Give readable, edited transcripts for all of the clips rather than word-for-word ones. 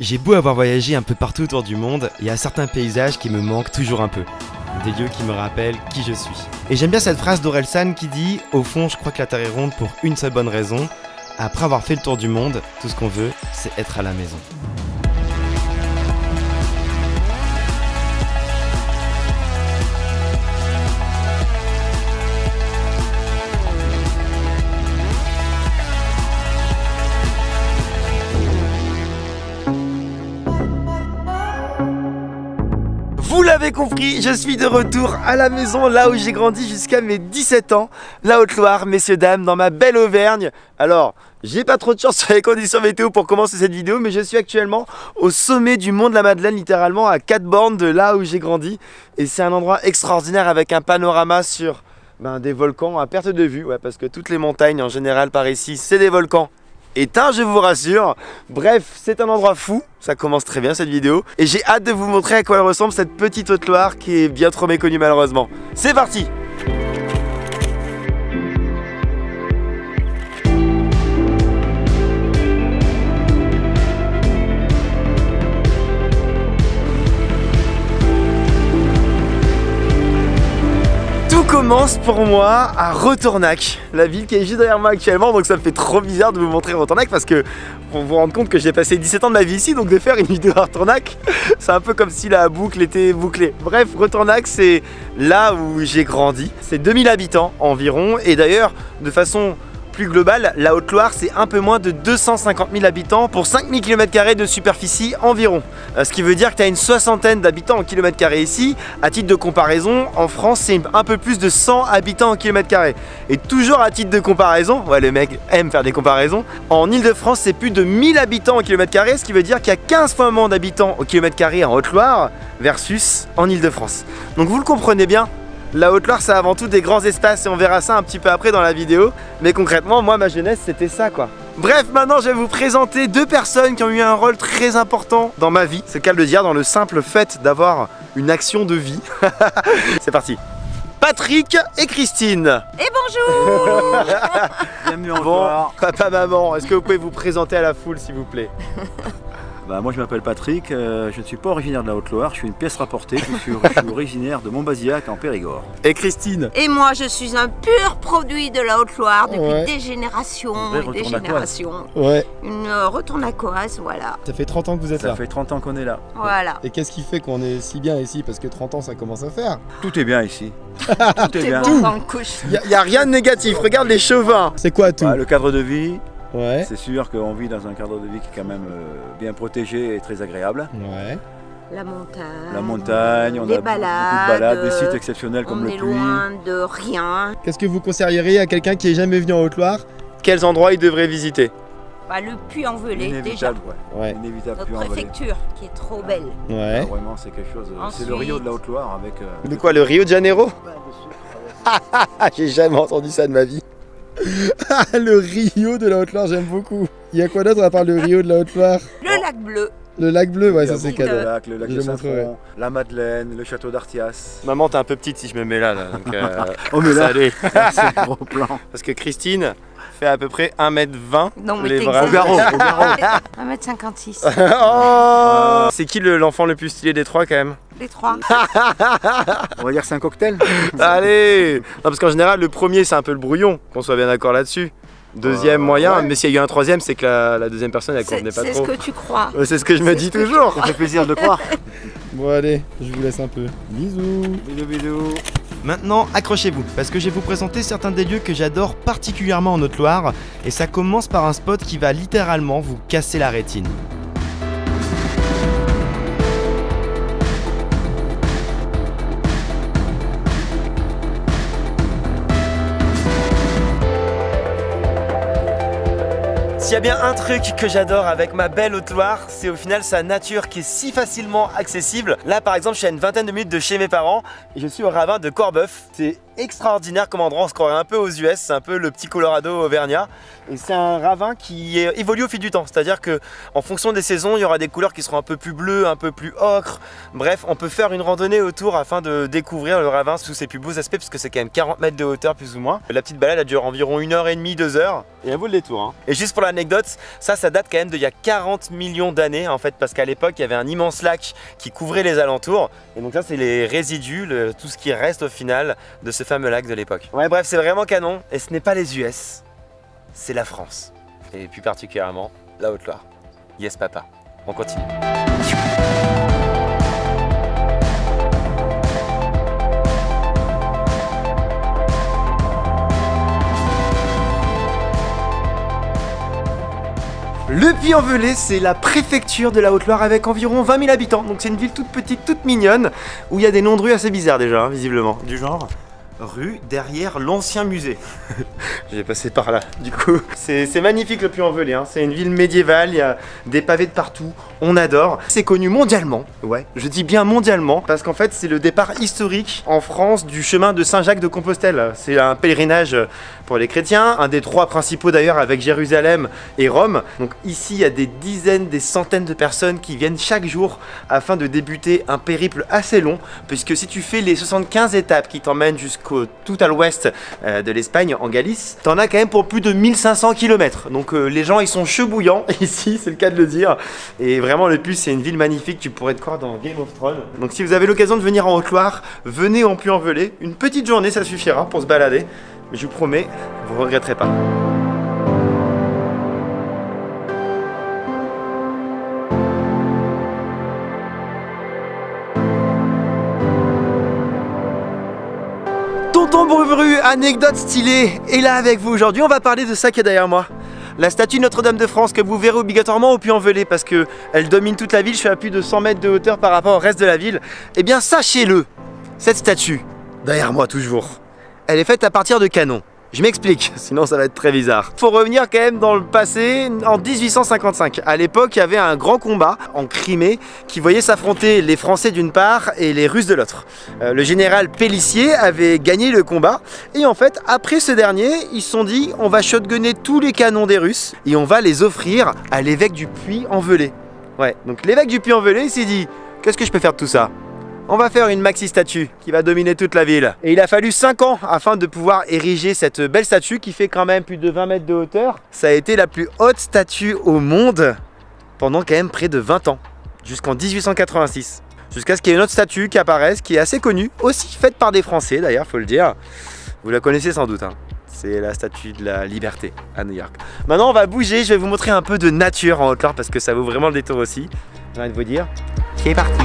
J'ai beau avoir voyagé un peu partout autour du monde, il y a certains paysages qui me manquent toujours un peu. Des lieux qui me rappellent qui je suis. Et j'aime bien cette phrase d'Orelsan qui dit « Au fond, je crois que la Terre est ronde pour une seule bonne raison. Après avoir fait le tour du monde, tout ce qu'on veut, c'est être à la maison. » Vous l'avez compris, je suis de retour à la maison, là où j'ai grandi jusqu'à mes 17 ans, la Haute-Loire, messieurs, dames, dans ma belle Auvergne. Alors, j'ai pas trop de chance sur les conditions météo pour commencer cette vidéo, mais je suis actuellement au sommet du mont de la Madeleine, littéralement à 4 bornes de là où j'ai grandi. Et c'est un endroit extraordinaire avec un panorama sur des volcans à perte de vue, ouais, parce que toutes les montagnes en général par ici, c'est des volcans éteint, je vous rassure. Bref, c'est un endroit fou, ça commence très bien cette vidéo. Et j'ai hâte de vous montrer à quoi elle ressemble cette petite Haute-Loire qui est bien trop méconnue malheureusement. C'est parti! Tout commence pour moi à Retournac, la ville qui est juste derrière moi actuellement, donc ça me fait trop bizarre de vous montrer Retournac parce que pour vous rendre compte que j'ai passé 17 ans de ma vie ici, donc de faire une vidéo à Retournac, c'est un peu comme si la boucle était bouclée. Bref, Retournac c'est là où j'ai grandi, c'est 2000 habitants environ, et d'ailleurs de façon plus globale, la Haute-Loire c'est un peu moins de 250 000 habitants pour 5000 km² de superficie environ. Ce qui veut dire que tu as une soixantaine d'habitants en km² ici. À titre de comparaison, en France c'est un peu plus de 100 habitants en km². Et toujours à titre de comparaison, ouais le mec aime faire des comparaisons, en Ile-de-France c'est plus de 1000 habitants en km², ce qui veut dire qu'il y a 15 fois moins d'habitants au km² en Haute-Loire versus en Ile-de-France. Donc vous le comprenez bien, la Haute-Loire c'est avant tout des grands espaces et on verra ça un petit peu après dans la vidéo. Mais concrètement, moi ma jeunesse c'était ça quoi. Bref, maintenant je vais vous présenter deux personnes qui ont eu un rôle très important dans ma vie. C'est le cas de le dire, dans le simple fait d'avoir une action de vie. C'est parti. Patrick et Christine. Et bonjour. Bienvenue en Haute-Loire. Bon, papa, maman, est-ce que vous pouvez vous présenter à la foule s'il vous plaît? Moi je m'appelle Patrick, je ne suis pas originaire de la Haute-Loire, je suis une pièce rapportée, je suis originaire de Montbazillac en Périgord. Et Christine? Et moi je suis un pur produit de la Haute-Loire depuis des générations et des générations. Ouais. Une retournacoise, voilà. Ça fait 30 ans que vous êtes là. Ça fait 30 ans qu'on est là. Voilà. Et qu'est-ce qui fait qu'on est si bien ici? Parce que 30 ans ça commence à faire. Tout est bien ici. Tout est bien. Bon dans le couche. Y a rien de négatif, regarde les chauvins. C'est quoi tout? Le cadre de vie. Ouais. C'est sûr qu'on vit dans un cadre de vie qui est quand même bien protégé et très agréable. Ouais. La montagne. La montagne, on a beaucoup de balades, des sites exceptionnels comme le Puy. On est loin de rien. Qu'est-ce que vous conseilleriez à quelqu'un qui est jamais venu en Haute-Loire? Quels endroits il devrait visiter? Le Puy-en-Velay déjà. Ouais. Inévitable. Notre préfecture qui est trop belle. Ouais. Alors, vraiment c'est quelque chose. C'est le Rio de la Haute-Loire avec. De quoi, le Rio de Janeiro? J'ai jamais entendu ça de ma vie. Le Rio de la Haute-Loire, j'aime beaucoup. Il y a quoi d'autre à part le Rio de la Haute-Loire? Le lac bleu. Le lac bleu, ouais, ça c'est cadeau. Le lac de Saint-Front, la Madeleine, le château d'Artias. Maman, t'es un peu petite si je me mets là. Donc, oh mais là, c'est un gros plan. Parce que Christine fait à peu près 1m20. Non mais les bras. Au garrot. 1m56. Oh, c'est qui l'enfant le plus stylé des trois quand même? Les trois. On va dire que c'est un cocktail. Allez. Non, parce qu'en général le premier c'est un peu le brouillon, qu'on soit bien d'accord là-dessus. Deuxième moyen, ouais. Mais s'il y a eu un troisième, c'est que la deuxième personne elle convenait pas trop. C'est ce que tu crois. C'est ce que je me dis toujours. Ça fait plaisir de le croire. Bon allez, je vous laisse un peu. Bisous. Bisous bisous. Maintenant, accrochez-vous, parce que je vais vous présenter certains des lieux que j'adore particulièrement en Haute-Loire, et ça commence par un spot qui va littéralement vous casser la rétine. S'il y a bien un truc que j'adore avec ma belle Haute-Loire, c'est au final sa nature qui est si facilement accessible. Là par exemple, je suis à une vingtaine de minutes de chez mes parents et je suis au ravin de Corbeuf. C'est extraordinaire comme endroit, on se croirait un peu aux US, c'est un peu le petit Colorado auvergnat. Et c'est un ravin qui évolue au fil du temps, c'est-à-dire que en fonction des saisons, il y aura des couleurs qui seront un peu plus bleues, un peu plus ocre. Bref, on peut faire une randonnée autour afin de découvrir le ravin sous ses plus beaux aspects, parce que c'est quand même 40 mètres de hauteur plus ou moins. La petite balade elle dure environ 1h30, 2 heures, et elle vaut le détour. Hein. Et juste pour l'anecdote, ça date quand même d'il y a 40 millions d'années en fait, parce qu'à l'époque il y avait un immense lac qui couvrait les alentours, et donc ça c'est les résidus, tout ce qui reste au final de ce fameux lac de l'époque. Ouais, bref, c'est vraiment canon, et ce n'est pas les US, c'est la France, et plus particulièrement la Haute-Loire. Yes papa, on continue. Le Puy-en-Velay, c'est la préfecture de la Haute-Loire avec environ 20 000 habitants. Donc c'est une ville toute petite, toute mignonne, où il y a des noms de rues assez bizarres déjà, hein, visiblement. Du genre rue derrière l'ancien musée. J'ai passé par là, du coup. C'est magnifique le Puy-en-Velay, hein. C'est une ville médiévale, il y a des pavés de partout, on adore. C'est connu mondialement, ouais, je dis bien mondialement, parce qu'en fait c'est le départ historique en France du chemin de Saint-Jacques-de-Compostelle. C'est un pèlerinage pour les chrétiens, un des 3 principaux d'ailleurs avec Jérusalem et Rome. Donc ici il y a des dizaines, des centaines de personnes qui viennent chaque jour afin de débuter un périple assez long, puisque si tu fais les 75 étapes qui t'emmènent tout à l'ouest de l'Espagne, en Galice, t'en as quand même pour plus de 1500 km. Donc les gens ils sont chauds bouillants ici, c'est le cas de le dire. Et vraiment le Puy c'est une ville magnifique, tu pourrais te croire dans Game of Thrones. Donc si vous avez l'occasion de venir en Haute-Loire, venez en Puy-en-Velay. Une petite journée ça suffira pour se balader. Mais je vous promets, vous ne regretterez pas. Tonton Brubru, anecdote stylée, est là avec vous aujourd'hui. On va parler de ça qui est derrière moi. La statue Notre-Dame de France que vous verrez obligatoirement au Puy-en-Velay parce qu'elle domine toute la ville. Je suis à plus de 100 mètres de hauteur par rapport au reste de la ville. Eh bien sachez-le, cette statue, derrière moi toujours, elle est faite à partir de canons. Je m'explique, sinon ça va être très bizarre. Faut revenir quand même dans le passé, en 1855. À l'époque, il y avait un grand combat en Crimée qui voyait s'affronter les Français d'une part et les Russes de l'autre. Le général Pélissier avait gagné le combat et en fait, après ce dernier, ils se sont dit on va shotgunner tous les canons des Russes et on va les offrir à l'évêque du Puy-en-Velay. Ouais, donc l'évêque du Puy-en-Velay s'est dit qu'est-ce que je peux faire de tout ça ? On va faire une maxi statue qui va dominer toute la ville. Et il a fallu 5 ans afin de pouvoir ériger cette belle statue qui fait quand même plus de 20 mètres de hauteur. Ça a été la plus haute statue au monde pendant quand même près de 20 ans, jusqu'en 1886. Jusqu'à ce qu'il y ait une autre statue qui apparaisse, qui est assez connue, aussi faite par des Français d'ailleurs, faut le dire. Vous la connaissez sans doute, hein. C'est la statue de la liberté à New York. Maintenant on va bouger, je vais vous montrer un peu de nature en Haute-Loire parce que ça vaut vraiment le détour aussi. J'ai envie de vous dire, c'est parti.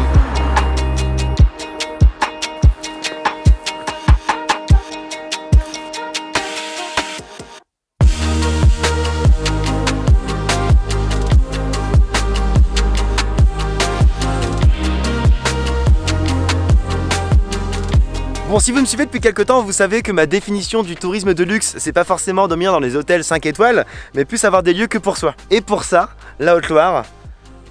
Bon, si vous me suivez depuis quelques temps, vous savez que ma définition du tourisme de luxe, c'est pas forcément dormir dans les hôtels 5 étoiles, mais plus avoir des lieux que pour soi. Et pour ça, la Haute-Loire,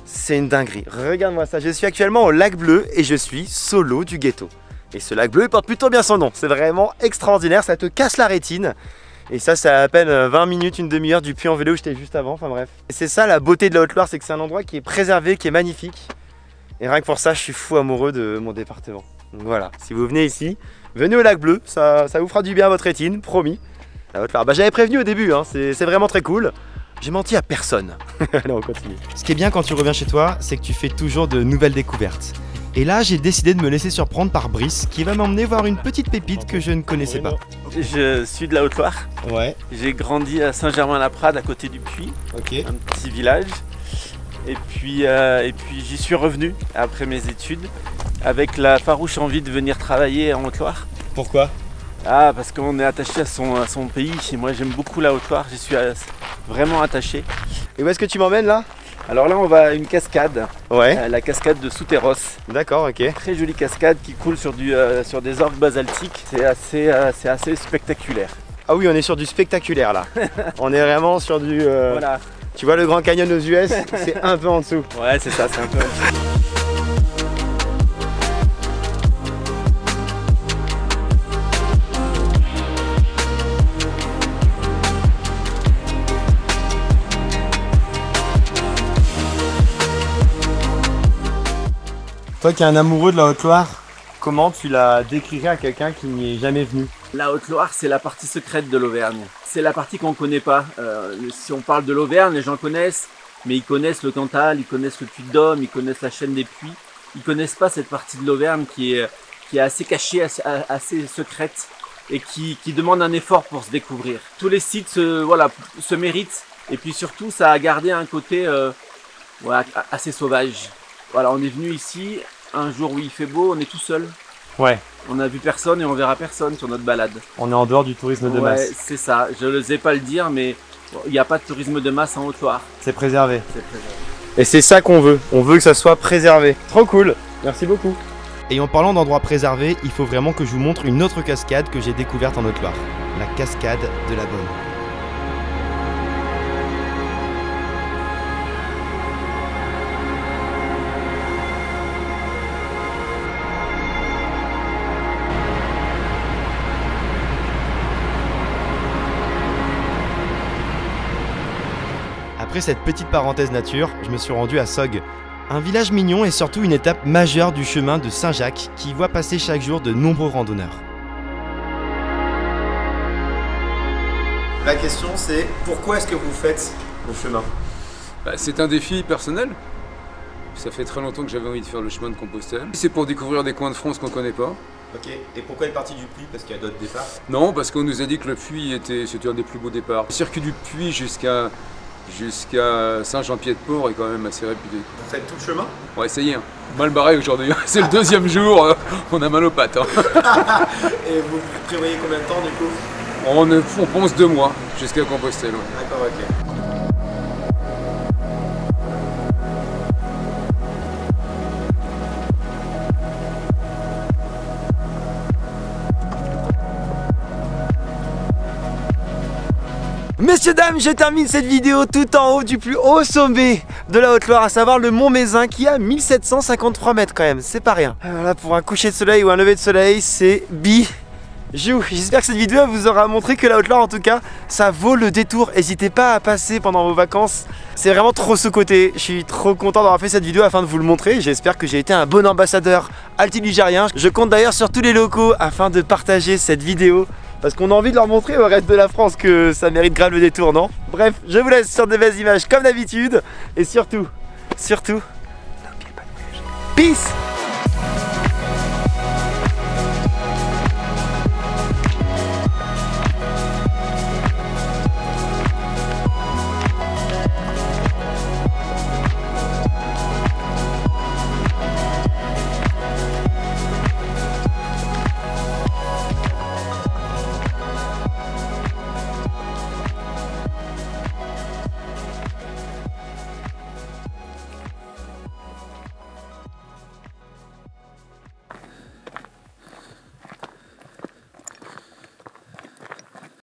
c'est une dinguerie. Regarde-moi ça, je suis actuellement au lac Bleu et je suis solo du ghetto. Et ce lac Bleu porte plutôt bien son nom, c'est vraiment extraordinaire, ça te casse la rétine. Et ça, c'est à peine 20 minutes, une demi-heure du Puy-en-Velay où j'étais juste avant, enfin bref. Et c'est ça la beauté de la Haute-Loire, c'est que c'est un endroit qui est préservé, qui est magnifique. Et rien que pour ça, je suis fou amoureux de mon département. Donc voilà, si vous venez ici, venez au lac Bleu, ça vous fera du bien à votre rétine, promis. La Haute-Loire, bah, j'avais prévenu au début, hein, c'est vraiment très cool. J'ai menti à personne. Allez, on continue. Ce qui est bien quand tu reviens chez toi, c'est que tu fais toujours de nouvelles découvertes. Et là, j'ai décidé de me laisser surprendre par Brice, qui va m'emmener voir une petite pépite que je ne connaissais pas. Je suis de la Haute-Loire. Ouais. J'ai grandi à Saint-Germain-la-Prade, à côté du Puy, un petit village. Et puis j'y suis revenu après mes études avec la farouche envie de venir travailler en Haute-Loire. Pourquoi? Ah, parce qu'on est attaché à son pays. Et moi j'aime beaucoup la Haute-Loire, j'y suis vraiment attaché. Et où est-ce que tu m'emmènes là? Alors là on va à une cascade, ouais. La cascade de Souterros. D'accord, ok. Très jolie cascade qui coule sur des orgues basaltiques, c'est assez spectaculaire. Ah oui, on est sur du spectaculaire là. On est vraiment sur du... Voilà. Tu vois le Grand Canyon aux US, c'est un peu en dessous. Ouais, c'est ça, c'est un peu en dessous. Toi qui es un amoureux de la Haute-Loire, comment tu la décrirais à quelqu'un qui n'y est jamais venu? La Haute-Loire, c'est la partie secrète de l'Auvergne. C'est la partie qu'on ne connaît pas. Si on parle de l'Auvergne, les gens connaissent, mais ils connaissent le Cantal, ils connaissent le Puy-de-Dôme, ils connaissent la chaîne des Puys. Ils connaissent pas cette partie de l'Auvergne qui est assez cachée, assez secrète et qui demande un effort pour se découvrir. Tous les sites se méritent et puis surtout ça a gardé un côté assez sauvage. Voilà, on est venu ici un jour où il fait beau, on est tout seul. Ouais. On n'a vu personne et on verra personne sur notre balade. On est en dehors du tourisme de masse. C'est ça, je n'osais pas le dire, mais il n'y a pas de tourisme de masse en Haute-Loire. C'est préservé. C'est préservé. Et c'est ça qu'on veut. On veut que ça soit préservé. Trop cool. Merci beaucoup. Et en parlant d'endroits préservés, il faut vraiment que je vous montre une autre cascade que j'ai découverte en Haute-Loire. La cascade de la Bonne. Après cette petite parenthèse nature, je me suis rendu à Sogg. Un village mignon et surtout une étape majeure du chemin de Saint-Jacques qui voit passer chaque jour de nombreux randonneurs. La question c'est, pourquoi est-ce que vous faites le chemin? C'est un défi personnel. Ça fait très longtemps que j'avais envie de faire le chemin de Compostelle. C'est pour découvrir des coins de France qu'on ne connaît pas. Ok, et pourquoi être parti du Puy? Parce qu'il y a d'autres départs? Non, parce qu'on nous a dit que le Puy c'était un des plus beaux départs. Le circuit du Puy jusqu'à Saint-Jean-Pied-de-Port est quand même assez réputé. Vous faites tout le chemin? Ouais, ça y est, mal barré aujourd'hui. C'est le deuxième jour, on a mal aux pattes. Et vous prévoyez combien de temps du coup? On pense 2 mois jusqu'à Compostelle. Ouais. D'accord, ok. Messieurs, dames, je termine cette vidéo tout en haut du plus haut sommet de la Haute-Loire, à savoir le Mont Mézin qui a 1753 mètres quand même, c'est pas rien. Voilà, pour un coucher de soleil ou un lever de soleil, c'est bijou. J'espère que cette vidéo vous aura montré que la Haute-Loire en tout cas, ça vaut le détour. N'hésitez pas à passer pendant vos vacances, c'est vraiment trop sous-coté. Je suis trop content d'avoir fait cette vidéo afin de vous le montrer. J'espère que j'ai été un bon ambassadeur altiligérien. Je compte d'ailleurs sur tous les locaux afin de partager cette vidéo, parce qu'on a envie de leur montrer au reste de la France que ça mérite grave le détour, non? Bref, je vous laisse sur de belles images comme d'habitude. Et surtout, n'oubliez pas de neige. Peace!